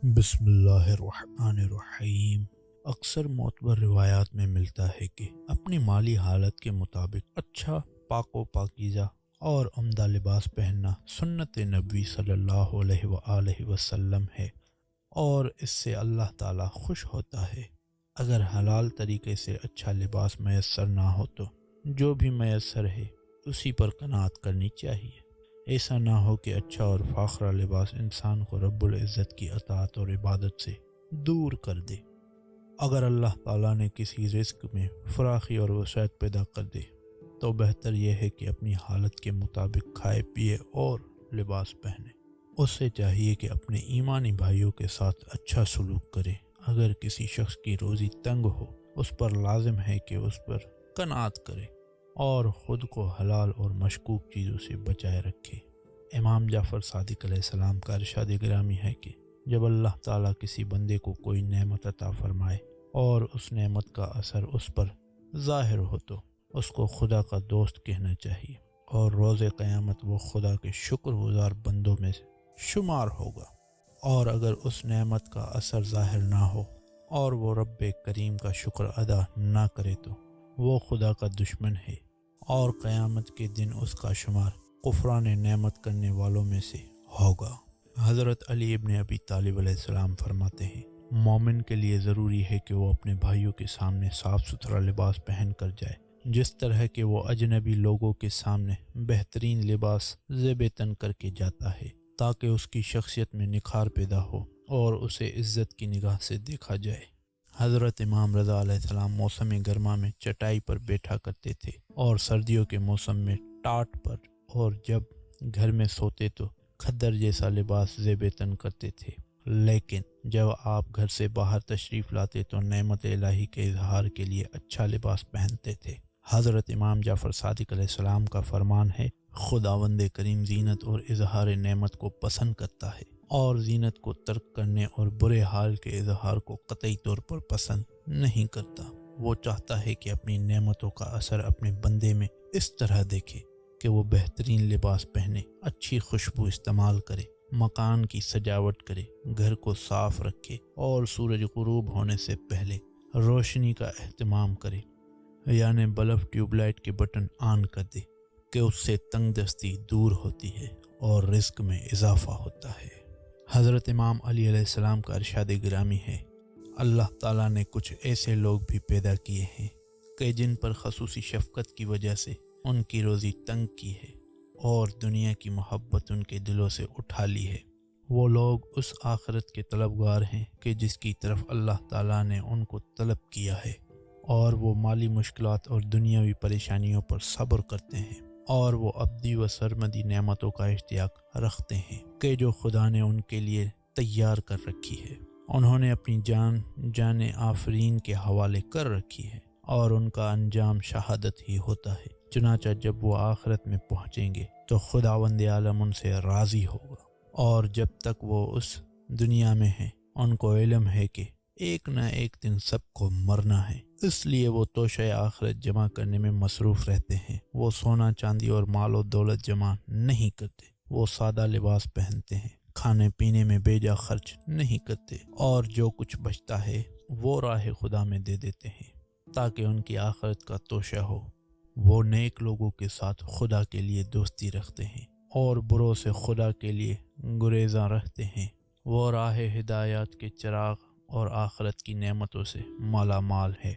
بسم اللہ الرحمن الرحیم۔ اکثر معتبر روایات میں ملتا ہے کہ اپنی مالی حالت کے مطابق اچھا پاک و پاکیزہ اور عمدہ لباس پہننا سنت نبوی صلی اللہ علیہ وآلہ وسلم ہے اور اس سے اللہ تعالیٰ خوش ہوتا ہے۔ اگر حلال طریقے سے اچھا لباس میسر نہ ہو تو جو بھی میسر ہے اسی پر قناعت کرنی چاہیے۔ ایسا نہ ہو کہ اچھا اور فاخرہ لباس انسان کو رب العزت کی اطاعت اور عبادت سے دور کر دے۔ اگر اللہ تعالیٰ نے کسی رزق میں فراخی اور وسعت پیدا کر دے تو بہتر یہ ہے کہ اپنی حالت کے مطابق کھائے پیے اور لباس پہنے۔ اس سے چاہیے کہ اپنے ایمانی بھائیوں کے ساتھ اچھا سلوک کرے۔ اگر کسی شخص کی روزی تنگ ہو اس پر لازم ہے کہ اس پر قناعت کرے اور خود کو حلال اور مشکوک چیزوں سے بچائے رکھے۔ امام جعفر صادق علیہ السلام کا ارشاد گرامی ہے کہ جب اللہ تعالیٰ کسی بندے کو کوئی نعمت عطا فرمائے اور اس نعمت کا اثر اس پر ظاہر ہو تو اس کو خدا کا دوست کہنا چاہیے اور روز قیامت وہ خدا کے شکر گزار بندوں میں شمار ہوگا۔ اور اگر اس نعمت کا اثر ظاہر نہ ہو اور وہ رب کریم کا شکر ادا نہ کرے تو وہ خدا کا دشمن ہے اور قیامت کے دن اس کا شمار کفران نعمت کرنے والوں میں سے ہوگا۔ حضرت علی ابن ابی طالب علیہ السلام فرماتے ہیں، مومن کے لیے ضروری ہے کہ وہ اپنے بھائیوں کے سامنے صاف ستھرا لباس پہن کر جائے، جس طرح کہ وہ اجنبی لوگوں کے سامنے بہترین لباس زیب تن کر کے جاتا ہے تاکہ اس کی شخصیت میں نکھار پیدا ہو اور اسے عزت کی نگاہ سے دیکھا جائے۔ حضرت امام رضا علیہ السلام موسم گرما میں چٹائی پر بیٹھا کرتے تھے اور سردیوں کے موسم میں ٹاٹ پر، اور جب گھر میں سوتے تو کھدر جیسا لباس زیب تن کرتے تھے، لیکن جب آپ گھر سے باہر تشریف لاتے تو نعمت الہی کے اظہار کے لیے اچھا لباس پہنتے تھے۔ حضرت امام جعفر صادق علیہ السلام کا فرمان ہے، خداوند کریم زینت اور اظہار نعمت کو پسند کرتا ہے اور زینت کو ترک کرنے اور برے حال کے اظہار کو قطعی طور پر پسند نہیں کرتا۔ وہ چاہتا ہے کہ اپنی نعمتوں کا اثر اپنے بندے میں اس طرح دیکھے کہ وہ بہترین لباس پہنے، اچھی خوشبو استعمال کرے، مکان کی سجاوٹ کرے، گھر کو صاف رکھے اور سورج غروب ہونے سے پہلے روشنی کا اہتمام کرے، یعنی بلب ٹیوب لائٹ کے بٹن آن کر دے کہ اس سے تنگ دستی دور ہوتی ہے اور رزق میں اضافہ ہوتا ہے۔ حضرت امام علی علیہ السلام کا ارشاد گرامی ہے، اللہ تعالیٰ نے کچھ ایسے لوگ بھی پیدا کیے ہیں کہ جن پر خصوصی شفقت کی وجہ سے ان کی روزی تنگ کی ہے اور دنیا کی محبت ان کے دلوں سے اٹھا لی ہے۔ وہ لوگ اس آخرت کے طلبگار ہیں کہ جس کی طرف اللہ تعالیٰ نے ان کو طلب کیا ہے، اور وہ مالی مشکلات اور دنیاوی پریشانیوں پر صبر کرتے ہیں، اور وہ ابدی و سرمدی نعمتوں کا اشتیاق رکھتے ہیں کہ جو خدا نے ان کے لیے تیار کر رکھی ہے۔ انہوں نے اپنی جان آفرین کے حوالے کر رکھی ہے اور ان کا انجام شہادت ہی ہوتا ہے۔ چنانچہ جب وہ آخرت میں پہنچیں گے تو خداوند عالم ان سے راضی ہوگا، اور جب تک وہ اس دنیا میں ہیں ان کو علم ہے کہ ایک نہ ایک دن سب کو مرنا ہے، اس لیے وہ توشہ آخرت جمع کرنے میں مصروف رہتے ہیں۔ وہ سونا چاندی اور مال و دولت جمع نہیں کرتے، وہ سادہ لباس پہنتے ہیں، کھانے پینے میں بیجا خرچ نہیں کرتے، اور جو کچھ بچتا ہے وہ راہ خدا میں دے دیتے ہیں تاکہ ان کی آخرت کا توشہ ہو۔ وہ نیک لوگوں کے ساتھ خدا کے لیے دوستی رکھتے ہیں اور بروں سے خدا کے لیے گریزاں رہتے ہیں۔ وہ راہ ہدایات کے چراغ اور آخرت کی نعمتوں سے مالا مال ہے